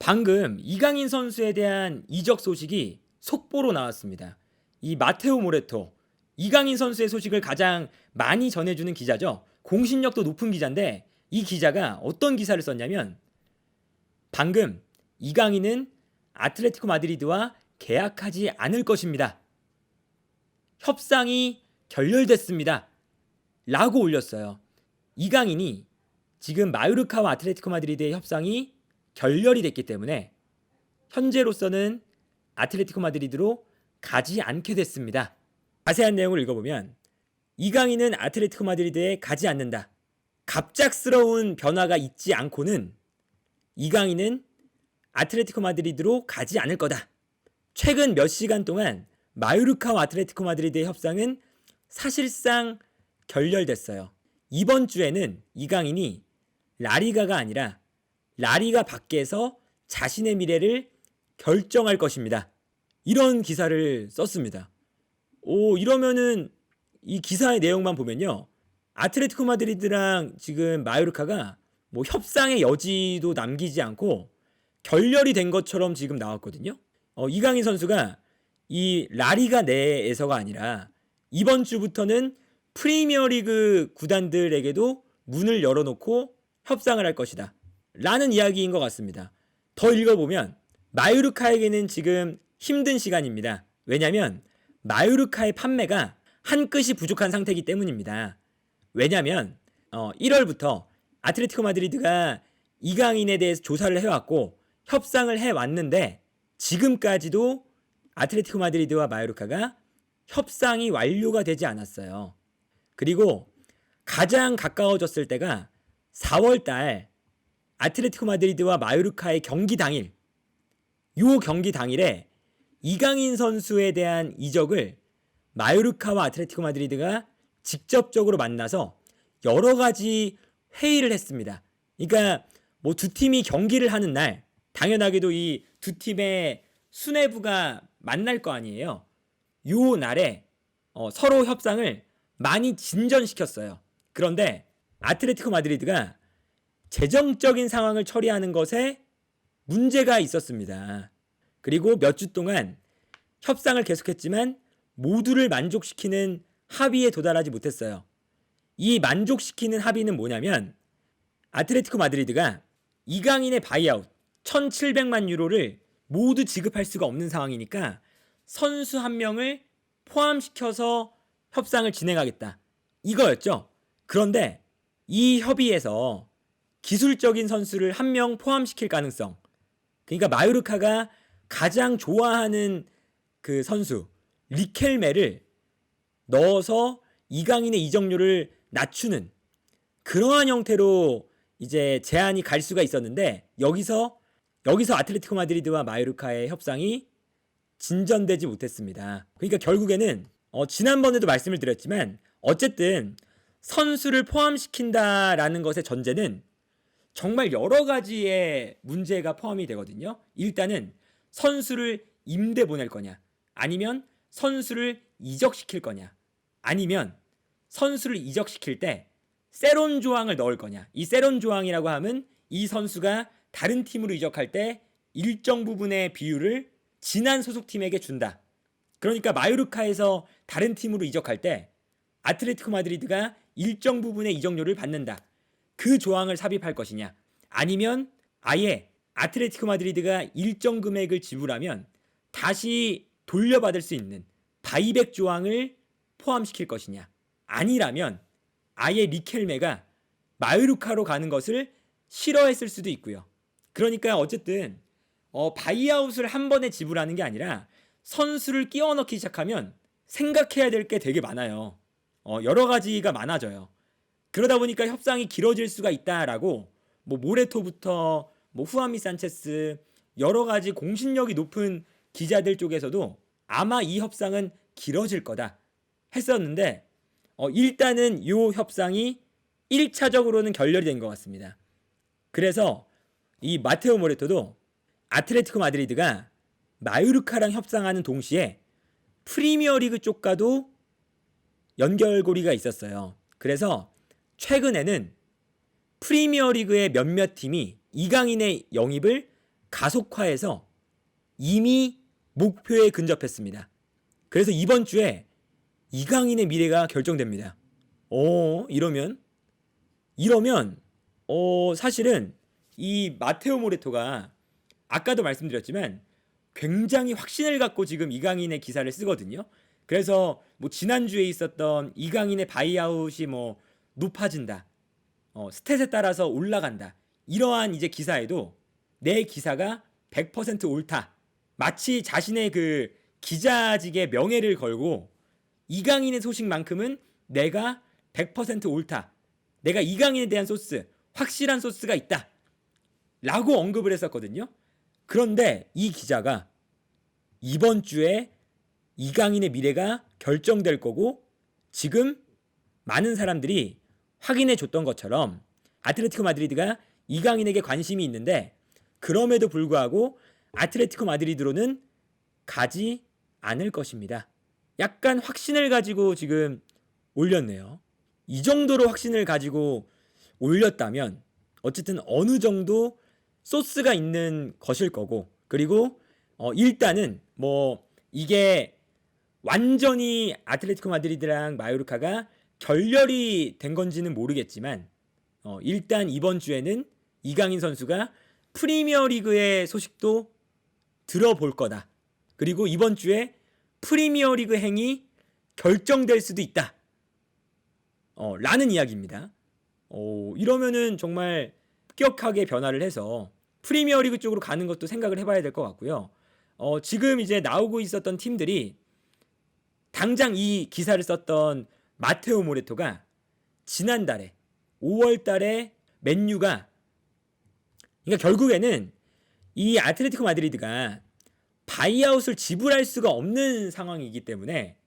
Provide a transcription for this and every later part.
방금 이강인 선수에 대한 이적 소식이 속보로 나왔습니다. 이 마테오 모레토, 이강인 선수의 소식을 가장 많이 전해주는 기자죠. 공신력도 높은 기자인데 이 기자가 어떤 기사를 썼냐면 방금 이강인은 아틀레티코 마드리드와 계약하지 않을 것입니다. 협상이 결렬됐습니다. 라고 올렸어요. 이강인이 지금 마요르카와 아틀레티코 마드리드의 협상이 결렬이 됐기 때문에 현재로서는 아틀레티코 마드리드로 가지 않게 됐습니다. 자세한 내용을 읽어보면 이강인은 아틀레티코 마드리드에 가지 않는다. 갑작스러운 변화가 있지 않고는 이강인은 아틀레티코 마드리드로 가지 않을 거다. 최근 몇 시간 동안 마요르카와 아틀레티코 마드리드의 협상은 사실상 결렬됐어요. 이번 주에는 이강인이 라리가가 아니라 라리가 밖에서 자신의 미래를 결정할 것입니다. 이런 기사를 썼습니다. 이러면은 이 기사의 내용만 보면요. 아틀레티코 마드리드랑 지금 마요르카가 뭐 협상의 여지도 남기지 않고 결렬이 된 것처럼 지금 나왔거든요. 이강인 선수가 이 라리가 내에서가 아니라 이번 주부터는 프리미어리그 구단들에게도 문을 열어놓고 협상을 할 것이다. 라는 이야기인 것 같습니다. 더 읽어보면 마요르카에게는 지금 힘든 시간입니다. 왜냐하면 마요르카의 판매가 한 끗이 부족한 상태이기 때문입니다. 왜냐하면 1월부터 아틀레티코 마드리드가 이강인에 대해서 조사를 해왔고 협상을 해왔는데 지금까지도 아틀레티코 마드리드와 마요르카가 협상이 완료가 되지 않았어요. 그리고 가장 가까워졌을 때가 4월달 아틀레티코 마드리드와 마요르카의 경기 당일, 요 경기 당일에 이강인 선수에 대한 이적을 마요르카와 아틀레티코 마드리드가 직접적으로 만나서 여러 가지 회의를 했습니다. 그러니까 뭐 두 팀이 경기를 하는 날 당연하게도 이 두 팀의 수뇌부가 만날 거 아니에요. 요 날에 서로 협상을 많이 진전시켰어요. 그런데 아틀레티코 마드리드가 재정적인 상황을 처리하는 것에 문제가 있었습니다. 그리고 몇 주 동안 협상을 계속했지만 모두를 만족시키는 합의에 도달하지 못했어요. 이 만족시키는 합의는 뭐냐면 아틀레티코 마드리드가 이강인의 바이아웃 1,700만 유로를 모두 지급할 수가 없는 상황이니까 선수 한 명을 포함시켜서 협상을 진행하겠다. 이거였죠. 그런데 이 협의에서 기술적인 선수를 한 명 포함시킬 가능성, 그러니까 마요르카가 가장 좋아하는 그 선수 리켈메를 넣어서 이강인의 이적료를 낮추는 그러한 형태로 이제 제안이 갈 수가 있었는데 여기서 아틀레티코 마드리드와 마요르카의 협상이 진전되지 못했습니다. 그러니까 결국에는 지난번에도 말씀을 드렸지만 어쨌든 선수를 포함시킨다라는 것의 전제는 정말 여러 가지의 문제가 포함이 되거든요. 일단은 선수를 임대 보낼 거냐, 아니면 선수를 이적시킬 거냐, 아니면 선수를 이적시킬 때 세론 조항을 넣을 거냐. 이 세론 조항이라고 하면 이 선수가 다른 팀으로 이적할 때 일정 부분의 비율을 지난 소속팀에게 준다. 그러니까 마요르카에서 다른 팀으로 이적할 때 아틀레티코 마드리드가 일정 부분의 이적료를 받는다. 그 조항을 삽입할 것이냐, 아니면 아예 아틀레티코 마드리드가 일정 금액을 지불하면 다시 돌려받을 수 있는 바이백 조항을 포함시킬 것이냐, 아니라면 아예 리켈메가 마요르카로 가는 것을 싫어했을 수도 있고요. 그러니까 어쨌든 바이아웃을 한 번에 지불하는 게 아니라 선수를 끼워 넣기 시작하면 생각해야 될 게 되게 많아요. 여러 가지가 많아져요. 그러다 보니까 협상이 길어질 수가 있다라고 뭐 모레토부터 뭐 후아미 산체스 여러 가지 공신력이 높은 기자들 쪽에서도 아마 이 협상은 길어질 거다 했었는데 일단은 이 협상이 1차적으로는 결렬이 된 것 같습니다. 그래서 이 마테오 모레토도 아틀레티코 마드리드가 마요르카랑 협상하는 동시에 프리미어리그 쪽과도 연결고리가 있었어요. 그래서 최근에는 프리미어리그의 몇몇 팀이 이강인의 영입을 가속화해서 이미 목표에 근접했습니다. 그래서 이번 주에 이강인의 미래가 결정됩니다. 이러면 사실은 이 마테오 모레토가 아까도 말씀드렸지만 굉장히 확신을 갖고 지금 이강인의 기사를 쓰거든요. 그래서 뭐 지난주에 있었던 이강인의 바이아웃이 뭐 높아진다, 스탯에 따라서 올라간다, 이러한 이제 기사에도 내 기사가 100% 옳다, 마치 자신의 그 기자직의 명예를 걸고 이강인의 소식만큼은 내가 100% 옳다, 내가 이강인에 대한 소스, 확실한 소스가 있다 라고 언급을 했었거든요. 그런데 이 기자가 이번 주에 이강인의 미래가 결정될 거고 지금 많은 사람들이 확인해 줬던 것처럼 아틀레티코 마드리드가 이강인에게 관심이 있는데 그럼에도 불구하고 아틀레티코 마드리드로는 가지 않을 것입니다. 약간 확신을 가지고 지금 올렸네요. 이 정도로 확신을 가지고 올렸다면 어쨌든 어느 정도 소스가 있는 것일 거고, 그리고 일단은 뭐 이게 완전히 아틀레티코 마드리드랑 마요르카가 결렬이 된 건지는 모르겠지만 일단 이번 주에는 이강인 선수가 프리미어리그의 소식도 들어볼 거다. 그리고 이번 주에 프리미어리그 행이 결정될 수도 있다. 라는 이야기입니다. 이러면은 정말 급격하게 변화를 해서 프리미어리그 쪽으로 가는 것도 생각을 해봐야 될 것 같고요. 지금 이제 나오고 있었던 팀들이 당장 이 기사를 썼던 마테오 모레토가 지난달에 5월달에 맨유가, 그러니까 결국에는 이 아틀레티코 마드리드가 바이아웃을 지불할 수가 없는 상황이기 때문에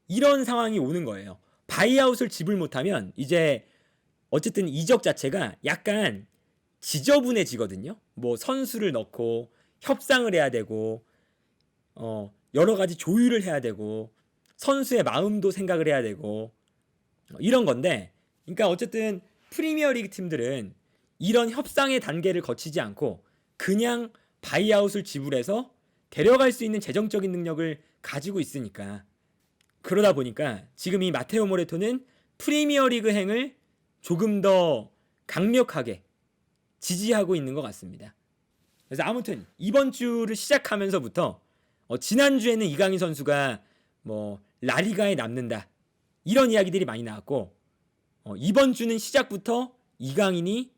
이런 상황이 오는 거예요. 바이아웃을 지불 못하면 이제 어쨌든 이적 자체가 약간 지저분해지거든요. 뭐 선수를 넣고 협상을 해야 되고 여러 가지 조율을 해야 되고 선수의 마음도 생각을 해야 되고 이런 건데, 그러니까 어쨌든 프리미어리그 팀들은 이런 협상의 단계를 거치지 않고 그냥 바이아웃을 지불해서 데려갈 수 있는 재정적인 능력을 가지고 있으니까, 그러다 보니까 지금 이 마테오 모레토는 프리미어리그 행을 조금 더 강력하게 지지하고 있는 것 같습니다. 그래서 아무튼 이번 주를 시작하면서부터 지난주에는 이강인 선수가 뭐 라리가에 남는다 이런 이야기들이 많이 나왔고, 이번 주는 시작부터 이강인이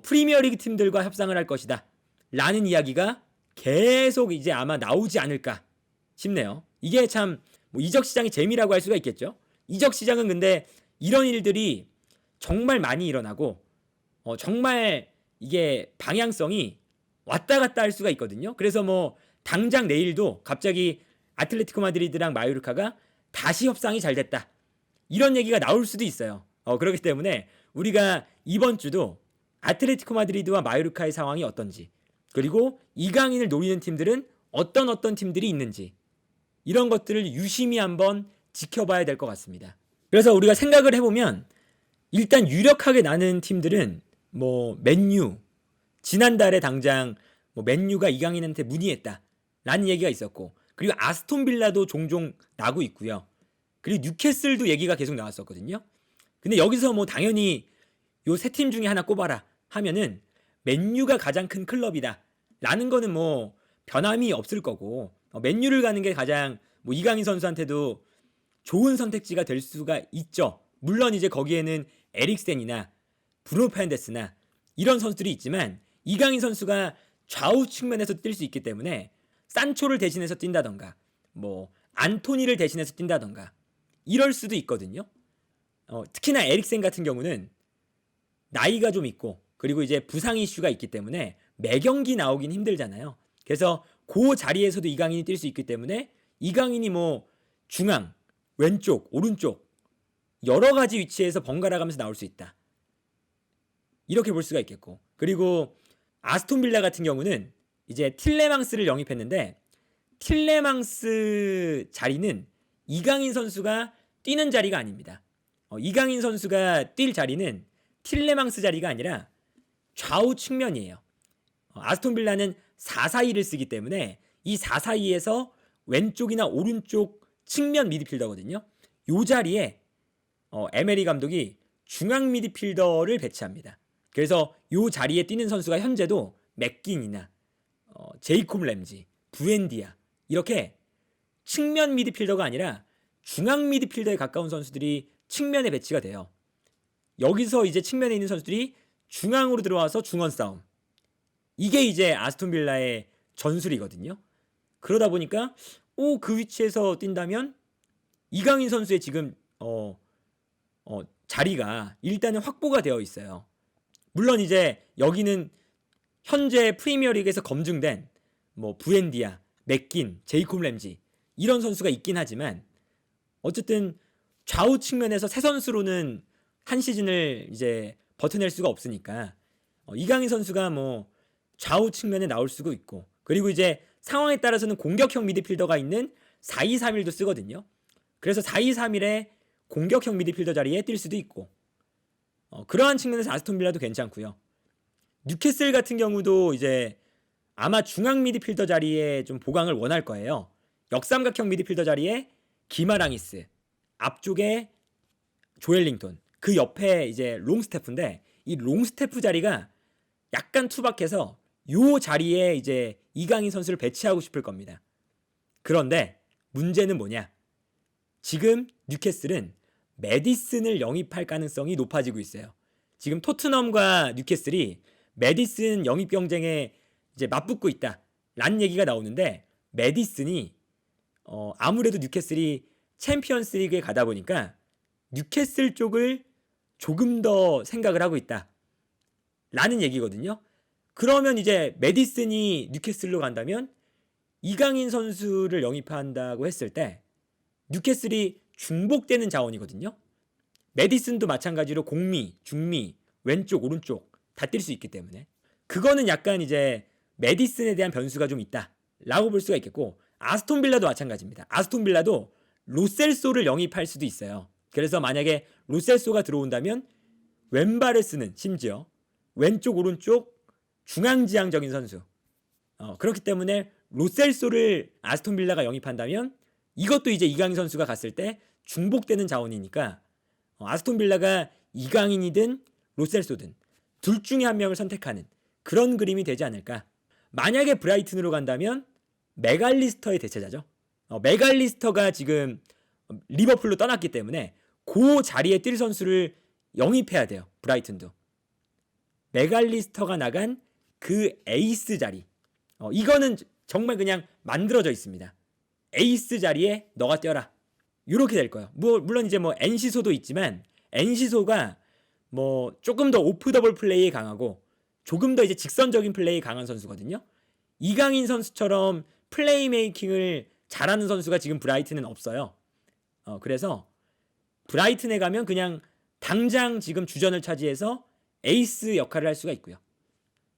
프리미어리그 팀들과 협상을 할 것이다 라는 이야기가 계속 이제 아마 나오지 않을까 싶네요. 이게 참 뭐 이적 시장의 재미라고 할 수가 있겠죠. 이적 시장은 근데 이런 일들이 정말 많이 일어나고 정말 이게 방향성이 왔다 갔다 할 수가 있거든요. 그래서 뭐 당장 내일도 갑자기 아틀레티코 마드리드랑 마요르카가 다시 협상이 잘 됐다 이런 얘기가 나올 수도 있어요. 그렇기 때문에 우리가 이번 주도 아틀레티코 마드리드와 마요르카의 상황이 어떤지, 그리고 이강인을 노리는 팀들은 어떤 팀들이 있는지, 이런 것들을 유심히 한번 지켜봐야 될 것 같습니다. 그래서 우리가 생각을 해보면 일단 유력하게 나는 팀들은 뭐 맨유, 지난달에 당장 뭐 맨유가 이강인한테 문의했다 라는 얘기가 있었고, 그리고 아스톤 빌라도 종종 나고 있고요. 그리고 뉴캐슬도 얘기가 계속 나왔었거든요. 근데 여기서 뭐 당연히 요 세 팀 중에 하나 꼽아라 하면은 맨유가 가장 큰 클럽이다 라는 거는 뭐 변함이 없을 거고, 맨유를 가는 게 가장 뭐 이강인 선수한테도 좋은 선택지가 될 수가 있죠. 물론 이제 거기에는 에릭센이나 브루노 페르난데스나 이런 선수들이 있지만 이강인 선수가 좌우 측면에서 뛸 수 있기 때문에 산초를 대신해서 뛴다던가 뭐 안토니를 대신해서 뛴다던가 이럴 수도 있거든요. 특히나 에릭센 같은 경우는 나이가 좀 있고 그리고 이제 부상 이슈가 있기 때문에 매 경기 나오긴 힘들잖아요. 그래서 그 자리에서도 이강인이 뛸 수 있기 때문에 이강인이 뭐 중앙, 왼쪽, 오른쪽 여러 가지 위치에서 번갈아 가면서 나올 수 있다. 이렇게 볼 수가 있겠고, 그리고 아스톤 빌라 같은 경우는 이제 틸레망스를 영입했는데 틸레망스 자리는 이강인 선수가 뛰는 자리가 아닙니다. 이강인 선수가 뛸 자리는 틸레망스 자리가 아니라 좌우 측면이에요. 아스톤 빌라는 4-4-2를 쓰기 때문에 이 4-4-2에서 왼쪽이나 오른쪽 측면 미드필더거든요. 이 자리에 에메리 감독이 중앙 미드필더를 배치합니다. 그래서 이 자리에 뛰는 선수가 현재도 맥긴이나 제이콥 램지, 부엔디아 이렇게 측면 미드필더가 아니라 중앙 미드필더에 가까운 선수들이 측면에 배치가 돼요. 여기서 이제 측면에 있는 선수들이 중앙으로 들어와서 중원 싸움. 이게 이제 아스톤 빌라의 전술이거든요. 그러다 보니까 그 위치에서 뛴다면 이강인 선수의 지금 자리가 일단은 확보가 되어 있어요. 물론 이제 여기는 현재 프리미어리그에서 검증된 뭐 부엔디아, 맥긴, 제이콥 램지 이런 선수가 있긴 하지만 어쨌든 좌우 측면에서 세 선수로는 한 시즌을 이제 버텨낼 수가 없으니까 이강인 선수가 뭐 좌우 측면에 나올 수도 있고, 그리고 이제 상황에 따라서는 공격형 미드필더가 있는 4-2-3-1도 쓰거든요. 그래서 4-2-3-1의 공격형 미드필더 자리에 뛸 수도 있고, 그러한 측면에서 아스톤 빌라도 괜찮고요. 뉴캐슬 같은 경우도 이제 아마 중앙 미드필더 자리에 좀 보강을 원할 거예요. 역삼각형 미드필더 자리에 기마랑이스, 앞쪽에 조엘링턴, 그 옆에 이제 롱스태프인데 이 롱스태프 자리가 약간 투박해서 요 자리에 이제 이강인 선수를 배치하고 싶을 겁니다. 그런데 문제는 뭐냐? 지금 뉴캐슬은 메디슨을 영입할 가능성이 높아지고 있어요. 지금 토트넘과 뉴캐슬이 메디슨 영입 경쟁에 이제 맞붙고 있다 라는 얘기가 나오는데, 메디슨이 아무래도 뉴캐슬이 챔피언스 리그에 가다 보니까 뉴캐슬 쪽을 조금 더 생각을 하고 있다 라는 얘기거든요. 그러면 이제 메디슨이 뉴캐슬로 간다면 이강인 선수를 영입한다고 했을 때 뉴캐슬이 중복되는 자원이거든요. 메디슨도 마찬가지로 공미, 중미, 왼쪽, 오른쪽 다 뛸 수 있기 때문에 그거는 약간 이제 메디슨에 대한 변수가 좀 있다 라고 볼 수가 있겠고, 아스톤 빌라도 마찬가지입니다. 아스톤 빌라도 로셀소를 영입할 수도 있어요. 그래서 만약에 로셀소가 들어온다면 왼발을 쓰는, 심지어 왼쪽 오른쪽 중앙지향적인 선수, 그렇기 때문에 로셀소를 아스톤 빌라가 영입한다면 이것도 이제 이강인 선수가 갔을 때 중복되는 자원이니까 아스톤 빌라가 이강인이든 로셀소든 둘 중에 한 명을 선택하는 그런 그림이 되지 않을까. 만약에 브라이튼으로 간다면 맥알리스터의 대체자죠. 맥알리스터가 지금 리버풀로 떠났기 때문에 그 자리에 뛸 선수를 영입해야 돼요. 브라이튼도. 맥알리스터가 나간 그 에이스 자리, 이거는 정말 그냥 만들어져 있습니다. 에이스 자리에 너가 뛰어라, 이렇게 될 거예요. 물론 이제 뭐 엔시소도 있지만 엔시소가 뭐 조금 더 오프 더블 플레이에 강하고 조금 더 이제 직선적인 플레이에 강한 선수거든요. 이강인 선수처럼 플레이 메이킹을 잘하는 선수가 지금 브라이튼은 없어요. 그래서 브라이튼에 가면 그냥 당장 지금 주전을 차지해서 에이스 역할을 할 수가 있고요.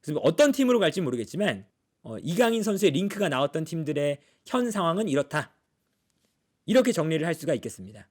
그래서 어떤 팀으로 갈지 모르겠지만 이강인 선수의 링크가 나왔던 팀들의 현 상황은 이렇다, 이렇게 정리를 할 수가 있겠습니다.